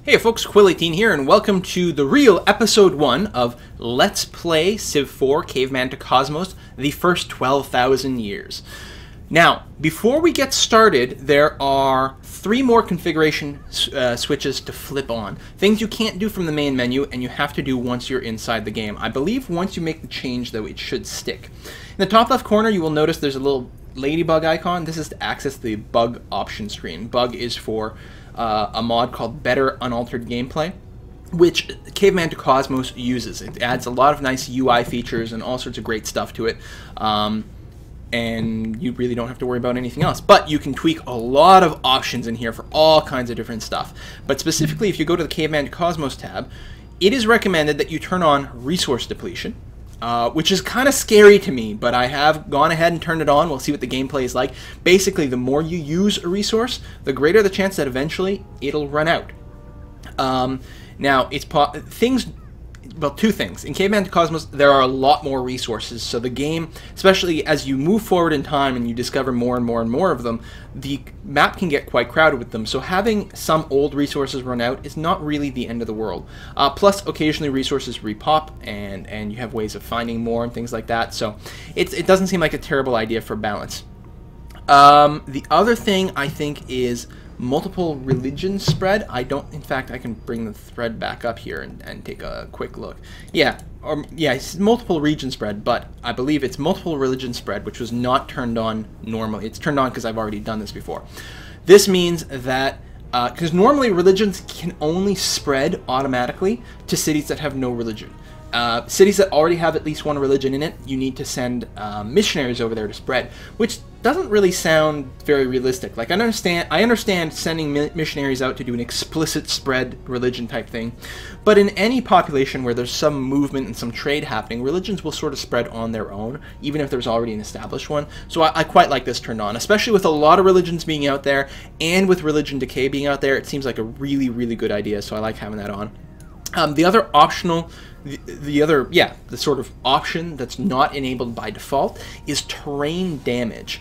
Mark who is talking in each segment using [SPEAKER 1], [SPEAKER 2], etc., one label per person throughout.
[SPEAKER 1] Hey folks, Quill18 here, and welcome to the real episode 1 of Let's Play Civ 4 Caveman to Cosmos, the first 12,000 years. Now, before we get started, there are 3 more configuration switches to flip on. Things you can't do from the main menu, and you have to do once you're inside the game. I believe once you make the change, though, it should stick. In the top left corner, you will notice there's a little ladybug icon. This is to access the bug option screen. Bug is for a mod called Better Unaltered Gameplay, which Caveman to Cosmos uses. It adds a lot of nice UI features and all sorts of great stuff to it, and you really don't have to worry about anything else. But you can tweak a lot of options in here for all kinds of different stuff. But specifically, if you go to the Caveman to Cosmos tab, it is recommended that you turn on resource depletion, which is kind of scary to me, but I have gone ahead and turned it on. We'll see what the gameplay is like. Basically, the more you use a resource, the greater the chance that eventually it'll run out. Now, it's two things. In Caveman to Cosmos, there are a lot more resources, so the game, especially as you move forward in time and you discover more and more and more of them, the map can get quite crowded with them, so having some old resources run out is not really the end of the world. Plus, occasionally resources repop, and you have ways of finding more and things like that, so it doesn't seem like a terrible idea for balance. The other thing, I think, is multiple religion spread. In fact, I can bring the thread back up here and take a quick look. Yeah, it's multiple region spread, but I believe it's multiple religion spread, which was not turned on normally. It's turned on because I've already done this before. This means that, because normally religions can only spread automatically to cities that have no religion. Cities that already have at least one religion in it, you need to send missionaries over there to spread, which doesn't really sound very realistic. Like, I understand sending missionaries out to do an explicit spread religion type thing, but in any population where there's some movement and some trade happening, religions will sort of spread on their own, even if there's already an established one. So I quite like this turned on, especially with a lot of religions being out there, and with religion decay being out there. It seems like a really, really good idea, so I like having that on. The other optional, the sort of option that's not enabled by default is terrain damage,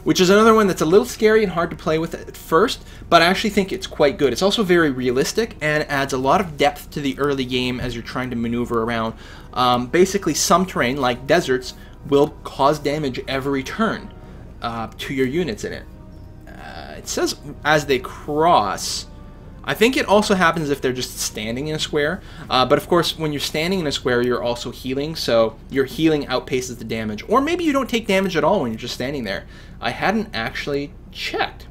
[SPEAKER 1] which is another one that's a little scary and hard to play with at first, but I actually think it's quite good. It's also very realistic and adds a lot of depth to the early game as you're trying to maneuver around. Basically, some terrain, like deserts, will cause damage every turn to your units in it. It says as they cross. I think it also happens if they're just standing in a square, but of course when you're standing in a square you're also healing, so your healing outpaces the damage. Or maybe you don't take damage at all when you're just standing there. I hadn't actually checked.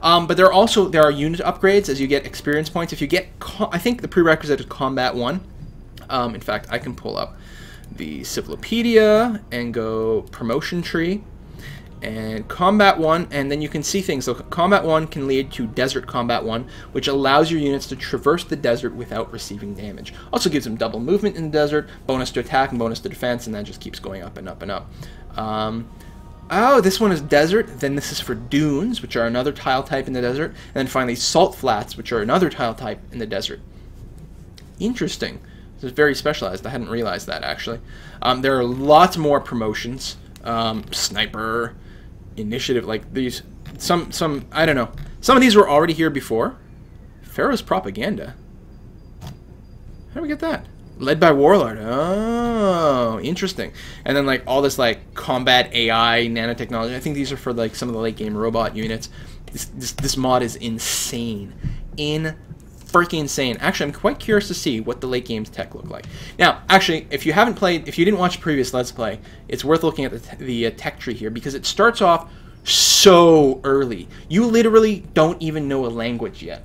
[SPEAKER 1] But there are unit upgrades as you get experience points. If you get, I think the prerequisite is Combat 1. In fact, I can pull up the Civlopedia and go Promotion Tree. And Combat 1, and then you can see things. So Combat 1 can lead to Desert Combat 1, which allows your units to traverse the desert without receiving damage. Also gives them double movement in the desert, bonus to attack and bonus to defense, and that just keeps going up and up and up. Oh, this one is Desert, then this is for Dunes, which are another tile type in the desert, and then finally Salt Flats, which are another tile type in the desert. Interesting. This is very specialized. I hadn't realized that, actually. There are lots more promotions. Sniper, Initiative, like these, some I don't know. Some of these were already here before. Pharaoh's Propaganda. How do we get that? Led by Warlord. Oh, interesting. And then like all this like combat AI, nanotechnology. I think these are for like some of the late game robot units. This mod is insane. Freaking insane. Actually, I'm quite curious to see what the late game's tech look like. Now, actually, if you didn't watch the previous Let's Play, it's worth looking at the tech tree here, because it starts off so early. You literally don't even know a language yet.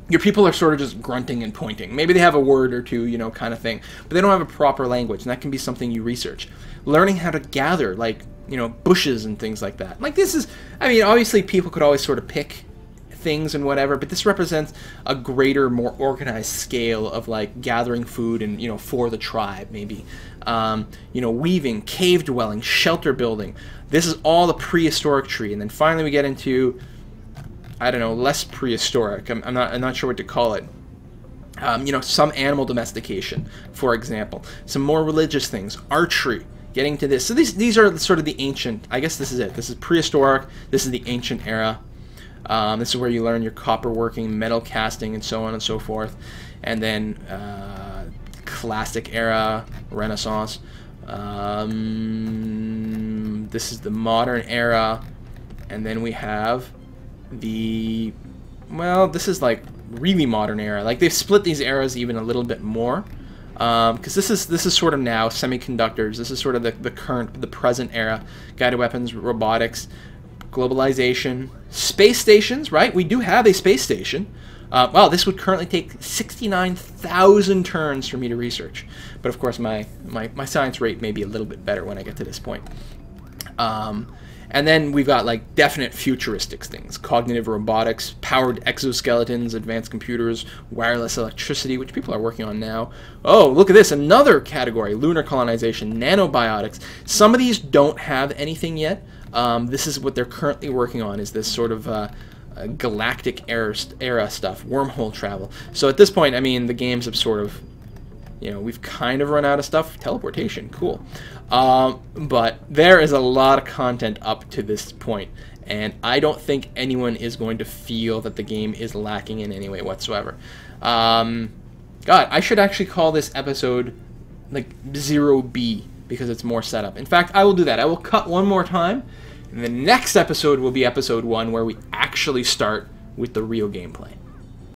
[SPEAKER 1] Your people are sort of just grunting and pointing. Maybe they have a word or two, you know, kind of thing, but they don't have a proper language, and that can be something you research. Learning how to gather, like, you know, bushes and things like that. Like, this is, I mean, obviously people could always sort of pick things and whatever, but this represents a greater, more organized scale of like gathering food and, you know, for the tribe, maybe. You know, weaving, cave dwelling, shelter building. This is all the prehistoric tree, and then finally we get into, I don't know, less prehistoric. I'm not sure what to call it. You know, some animal domestication, for example. Some more religious things, archery. Getting to this, so these are sort of the ancient. I guess this is it. This is prehistoric. This is the ancient era. This is where you learn your copper working, metal casting, and so on and so forth. And then classic era, Renaissance. This is the modern era. And then we have the, well, this is like really modern era. Like they've split these eras even a little bit more. Because this is sort of now semiconductors. This is sort of the present era. Guided weapons, robotics, globalization, space stations. Right? We do have a space station. Well, this would currently take 69,000 turns for me to research. But of course, my science rate may be a little bit better when I get to this point. And then we've got like definite futuristic things: cognitive robotics, powered exoskeletons, advanced computers, wireless electricity, which people are working on now. Oh, look at this, another category: lunar colonization, nanobiotics. Some of these don't have anything yet. This is what they're currently working on, is this sort of galactic era stuff, wormhole travel. So at this point, I mean, the games have sort of, you know, we've kind of run out of stuff. Teleportation, cool. But there is a lot of content up to this point, and I don't think anyone is going to feel that the game is lacking in any way whatsoever. God, I should actually call this episode like 0B, because it's more setup. In fact, I will do that. I will cut one more time, and the next episode will be episode 1, where we actually start with the real gameplay.